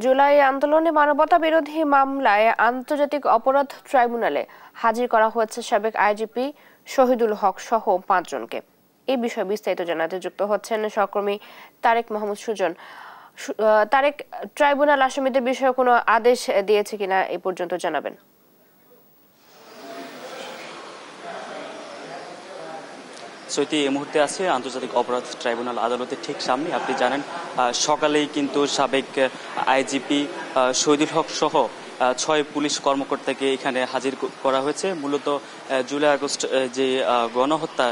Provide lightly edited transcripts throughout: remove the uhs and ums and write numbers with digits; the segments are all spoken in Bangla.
জুলাই আন্দোলনে মানবতা বিরোধী মামলায় আন্তর্জাতিক অপরাধ ট্রাইব্যুনালে হাজির করা হয়েছে সাবেক আইজিপি শহীদুল হক সহ 5 জনকে। এই বিষয়ে বিস্তারিত জানাতে যুক্ত হচ্ছেন সহকর্মী তারেক মাহমুদ সুজন। তারেক, ট্রাইব্যুনাল আসামিদের বিষয়ে কোনো আদেশ দিয়েছে কিনা এই পর্যন্ত জানাবেন। সৈতি এই মুহূর্তে আছে আন্তর্জাতিক অপরাধ ট্রাইব্যুনাল আদালতের ঠিক সামনে। আপনি জানেন সকালেই কিন্তু সাবেক আইজিপি শহীদুল হক সহ 6 পুলিশ কর্মকর্তাকে এখানে হাজির করা হয়েছে। মূলত জুলাই আগস্ট যে গণহত্যা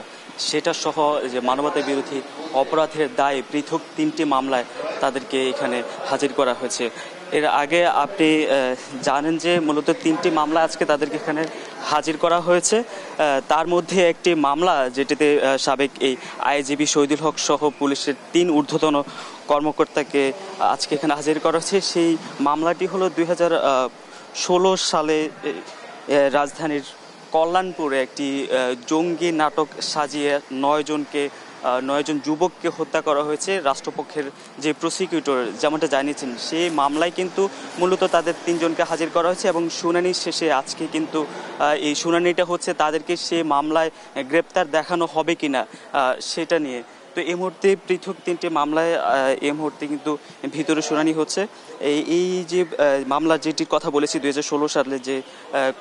সেটা সহ যে মানবতা বিরোধী অপরাধের দায়ে পৃথক 3টি মামলায় তাদেরকে এখানে হাজির করা হয়েছে। এর আগে আপনি জানেন যে মূলত 3টি মামলা আজকে তাদেরকে এখানে হাজির করা হয়েছে। তার মধ্যে একটি মামলা যেটিতে সাবেক এই আইজিপি শহীদুল হক সহ পুলিশের 3 ঊর্ধ্বতন কর্মকর্তাকে আজকে এখানে হাজির করা হয়েছে। সেই মামলাটি হলো 2016 সালে রাজধানীর কল্যাণপুরে একটি জঙ্গি নাটক সাজিয়ে 9 জন যুবককে হত্যা করা হয়েছে। রাষ্ট্রপক্ষের যে প্রসিকিউটর যেমনটা জানিয়েছেন, সেই মামলায় কিন্তু মূলত তাদের 3 জনকে হাজির করা হয়েছে এবং শুনানির শেষে আজকে কিন্তু এই শুনানিটা হচ্ছে তাদেরকে সে মামলায় গ্রেপ্তার দেখানো হবে কিনা সেটা নিয়ে। তো এই মুহূর্তে পৃথক 3টি মামলায় এই মুহূর্তে কিন্তু ভিতরে শুনানি হচ্ছে। এই যে মামলা যেটির কথা বলেছি 2016 সালে যে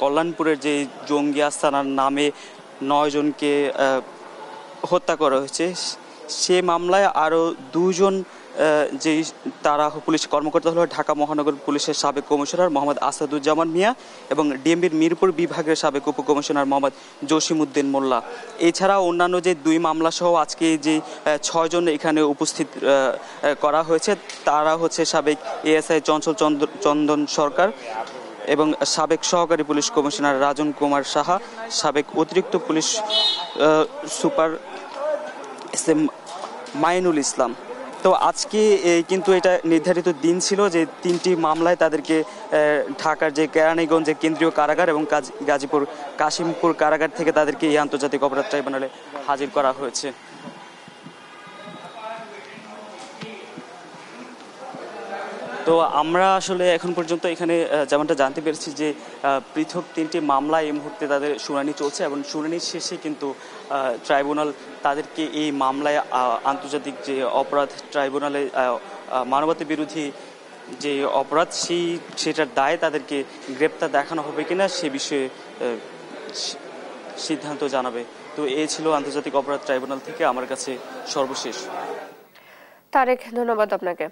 কল্যাণপুরের যে জঙ্গি আস্তানার নামে 9 জনকে হত্যা করা হয়েছে, সে মামলায় আরও 2 জন যে তারা পুলিশ কর্মকর্তা হলো ঢাকা মহানগর পুলিশের সাবেক কমিশনার মোহাম্মদ আসাদুজ্জামান মিয়া এবং ডিএমপির মিরপুর বিভাগের সাবেক উপকমিশনার মোহাম্মদ জসিমউদ্দিন মোল্লা। এছাড়া অন্যান্য যে 2 মামলা সহ আজকে যে 6 জন এখানে উপস্থিত করা হয়েছে তারা হচ্ছে সাবেক এএসআই চঞ্চল চন্দন সরকার এবং সাবেক সহকারী পুলিশ কমিশনার রাজন কুমার সাহা, সাবেক অতিরিক্ত পুলিশ সুপার এসএম মাইনুল ইসলাম। তো আজকে কিন্তু এটা নির্ধারিত দিন ছিল যে 3টি মামলায় তাদেরকে ঢাকার যে কেরানীগঞ্জের কেন্দ্রীয় কারাগার এবং গাজীপুর কাশিমপুর কারাগার থেকে তাদেরকে এই আন্তর্জাতিক অপরাধ ট্রাইব্যুনালে হাজির করা হয়েছে। তো আমরা আসলে এখন পর্যন্ত এখানে যেমনটা জানতে পেরেছি যে পৃথক 3টি মামলায় এই মুহূর্তে তাদের শুনানি চলছে এবং শুনানির শেষে কিন্তু ট্রাইব্যুনাল তাদেরকে এই মামলায় আন্তর্জাতিক যে অপরাধ ট্রাইব্যুনালে মানবতা বিরোধী যে অপরাধ সেটার দায়ে তাদেরকে গ্রেপ্তার দেখানো হবে কিনা সে বিষয়ে সিদ্ধান্ত জানাবে। তো এই ছিল আন্তর্জাতিক অপরাধ ট্রাইব্যুনাল থেকে আমার কাছে সর্বশেষ। তারেক, ধন্যবাদ আপনাকে।